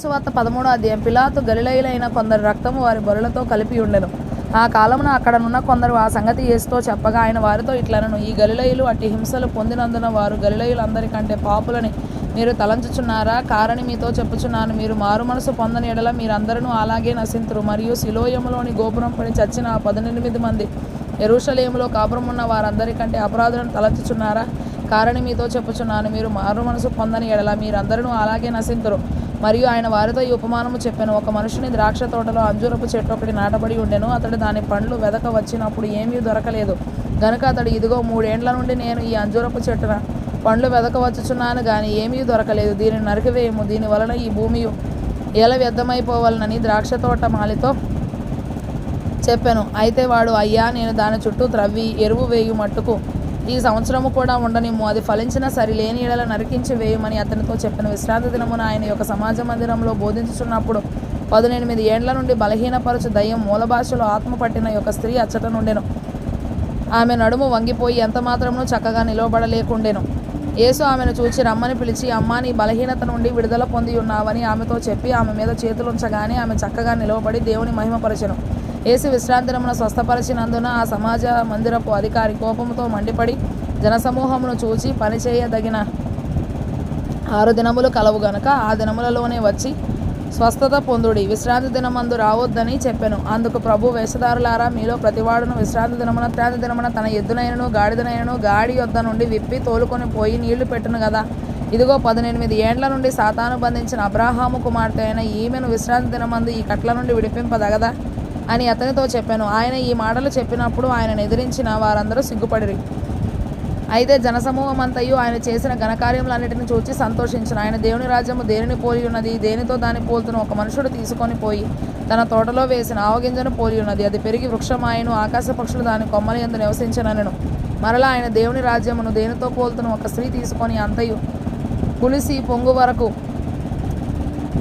సువార్త 13వ అధ్యాయం. పిలాతు గలిలయులైన కొందరి రక్తము వారి బలులతో కలిపి ఉండెను. ఆ కాలమున అక్కడనున్న కొందరు ఆ సంగతి యేసుతో చెప్పగా ఆయన వారితో ఇట్లనెను, ఈ గలిలయులు అట్టి హింసలు పొందినందున వారు గలిలయులందరికంటే పాపులని మీరు తలంచుచున్నారా? కారని మీతో చెప్పుచున్నాను, మీరు మారుమనసు పొందని ఎడల మీరందరూ అలాగే నశింతురు. మరియు సిలోయములోని గోపురం పడి చచ్చిన ఆ 18 మంది యెరూషలేములో కాపురమున్న వారందరికంటే అపరాధులను తలంచుచున్నారా? కారని మీతో చెప్పుచున్నాను, మీరు మారుమనసు పొందని ఎడల మీరందరూ అలాగే నశింతురు. మరియు ఆయన వారితో ఈ ఉపమానము చెప్పెను. ఒక మనుషుని ద్రాక్ష తోటలో అంజూరపు చెట్టు ఒకటి నాటబడి ఉండెను. అతడు దాని పండ్లు వెదక వచ్చినప్పుడు ఏమీ దొరకలేదు గనుక అతడు, ఇదిగో 3 ఏండ్ల నుండి నేను ఈ అంజూరపు చెట్టున పండ్లు వెదక వచ్చుచున్నాను గాని ఏమీ దొరకలేదు. దీనిని నరికివేయము, దీని వలన ఈ భూమి ఎలా వ్యర్థమైపోవాలనని ద్రాక్ష తోట మాలితో చెప్పెను. అయితే వాడు, అయ్యా, నేను దాని చుట్టూ త్రవ్వి ఎరువు వేయు మట్టుకు ఈ సంవత్సరము కూడా ఉండనిమ్ము, అది ఫలించిన సరి లేని ఎడల నరికించి వేయమని అతనితో చెప్పెను. విశ్రాంతి దినమున ఆయన యొక్క సమాజ మందిరంలో బోధించుచున్నప్పుడు 18 ఏండ్ల నుండి బలహీనపరచు దయ్యం మూల భాషలో ఆత్మ పట్టిన యొక్క స్త్రీ అచ్చట నుండెను. ఆమె నడుము వంగిపోయి ఎంత మాత్రమును చక్కగా నిలవబడలేకుండెను. యేసు ఆమెను చూచి రమ్మని పిలిచి, అమ్మా, నీ బలహీనత నుండి విడుదల పొంది ఉన్నావని ఆమెతో చెప్పి ఆమె మీద చేతులుంచగానే ఆమె చక్కగా నిలవబడి దేవుని మహిమపరచెను. యేసు విశ్రాంతి దినమున స్వస్థపరిచినందున ఆ సమాజ మందిరపు అధికారి కోపముతో మండిపడి జనసమూహమును చూచి, పనిచేయదగిన 6 దినములు కలవు గనుక ఆ దినములలోనే వచ్చి స్వస్థత పొందుడి, విశ్రాంతి దినమందు రావద్దని చెప్పెను. అందుకు ప్రభు, వేషధారులారా, మీలో ప్రతివాడును విశ్రాంతి దినమున తన ఎద్దునైనను గాడిదనైనను గాడి యొద్ద నుండి విప్పి తోలుకొని పోయి నీళ్లు పెట్టును కదా. ఇదిగో 18 ఏండ్ల నుండి సాతాను బంధించిన అబ్రాహాము కుమార్తె అయిన ఈమెను విశ్రాంతి దినమందు ఈ కట్ల నుండి విడిపింపదగదా అని అతనితో చెప్పాను. ఆయన ఈ మాటలు చెప్పినప్పుడు ఆయనను ఎదిరించిన వారందరూ సిగ్గుపడిరి. అయితే జనసమూహమంతయు ఆయన చేసిన ఘనకార్యములన్నిటిని చూచి సంతోషించును. ఆయన దేవుని రాజ్యము దేనిని పోలి ఉన్నది? దేనితో దాన్ని పోల్తును? ఒక మనుషుడు తీసుకొని పోయి తన తోటలో వేసిన ఆవగింజను పోలి ఉన్నది. అది పెరిగి వృక్షమాయను, ఆకాశ పక్షులు దాని కొమ్మల యందు నివసించనెను. మరలా ఆయన దేవుని రాజ్యమును దేనితో పోల్తును? ఒక స్త్రీ తీసుకొని అంతయు పులిసి పొంగు వరకు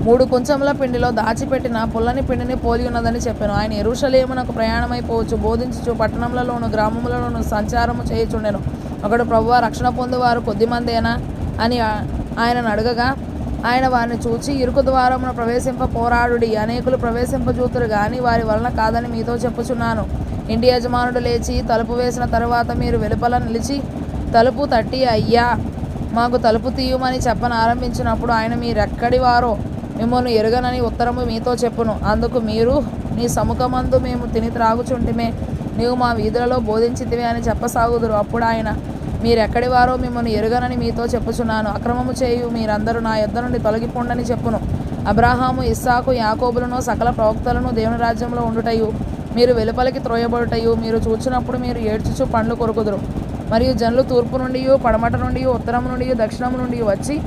3 కుంచముల పిండిలో దాచిపెట్టిన పుల్లని పిండిని పోలి ఉన్నదని చెప్పాను. ఆయన యెరూషలేమునకు ప్రయాణమైపోవచ్చు బోధించుచు పట్టణములలోను గ్రామములలోను సంచారము చేయుచుండెను. ఒకడు, ప్రభువా, రక్షణ పొందువారు కొద్దిమందేనా అని ఆయనను అడగగా ఆయన వారిని చూచి, ఇరుకు ద్వారమున ప్రవేశింప పోరాడుడి, అనేకులు ప్రవేశింపజూతురు గాని వారి వలన కాదని మీతో చెప్పుచున్నాను. ఇంటి యజమానుడు లేచి తలుపు వేసిన తరువాత మీరు వెలుపల నిలిచి తలుపు తట్టి, అయ్యా, మాకు తలుపు తీయుమని చెప్పనారంభించినప్పుడు ఆయన మీరెక్కడి వారో మిమ్మల్ని ఎరుగనని ఉత్తరము మీతో చెప్పును. అందుకు మీరు, నీ సముఖమందు మేము తిని త్రాగుచుంటిమే, నీవు మా వీధులలో బోధించితివే అని చెప్పసాగుదురు. అప్పుడు ఆయన, మీరెక్కడి వారో మిమ్మల్ని ఎరుగనని మీతో చెప్పుచున్నాను. అక్రమము చేయు మీరందరూ నా యొద్ద నుండి తొలగిపోండని చెప్పును. అబ్రాహాము, ఇస్సాకు, యాకోబులను సకల ప్రవక్తలను దేవుని రాజ్యంలో ఉండుటయు మీరు వెలుపలికి త్రోయబడుటయు మీరు చూచినప్పుడు మీరు ఏడ్చుచు పండ్లు కొరుకుదురు. మరియు జనులు తూర్పు నుండి, పడమట నుండి, ఉత్తరం నుండి, దక్షిణము నుండి వచ్చి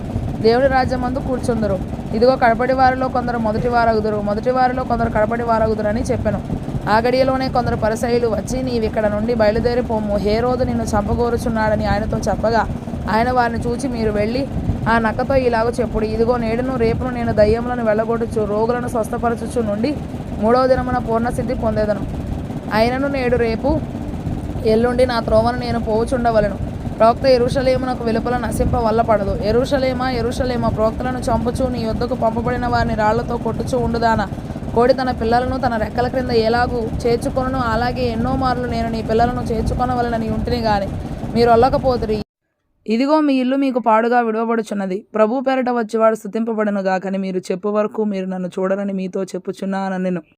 దేవుని రాజ్యమందు కూర్చుందరు. ఇదిగో, కడపటి వారిలో కొందరు మొదటి వారగుదురు, మొదటి వారిలో కొందరు కడపటి వారగుదురు అని చెప్పెను. ఆ గడియలోనే కొందరు పరిసయ్యులు వచ్చి, నీవిక్కడ నుండి బయలుదేరి పొమ్ము, హేరోదు నిన్ను చంపగోరుచున్నాడని ఆయనతో చెప్పగా ఆయన వారిని చూచి, మీరు వెళ్ళి ఆ నక్కతో ఇలాగ చెప్పుడు, ఇదిగో, నేడును రేపును నేను దయ్యములను వెళ్ళగొట్టుచు రోగులను స్వస్థపరచుచు నుండి 3వ దినమున పూర్ణసిద్ధి పొందేదను. అయినను నేడు రేపు ఎల్లుండి నా త్రోవను నేను పోవుచుండవలెను. ప్రవక్త యెరూషలేమునకు వెలుపల నశింప వల్లపడదు. యెరూషలేమా, యెరూషలేమా, ప్రవక్తలను చంపుచు నీ యొద్దకు పంపబడిన వారిని రాళ్లతో కొట్టుచు ఉండుదానా. కోడి తన పిల్లలను తన రెక్కల క్రింద ఎలాగూ చేర్చుకొనునో అలాగే ఎన్నో మార్లు నేను నీ పిల్లలను చేర్చుకొనవలెనని ఉంటిని గాని మీరు ఒల్లకపోతిరి. ఇదిగో, మీ ఇల్లు మీకు పాడుగా విడువబడుచున్నది. ప్రభు పేరట వచ్చేవాడు స్తుతింపబడును గాకని మీరు చెప్పు వరకు మీరు నన్ను చూడరని మీతో చెప్పుచున్నానెను.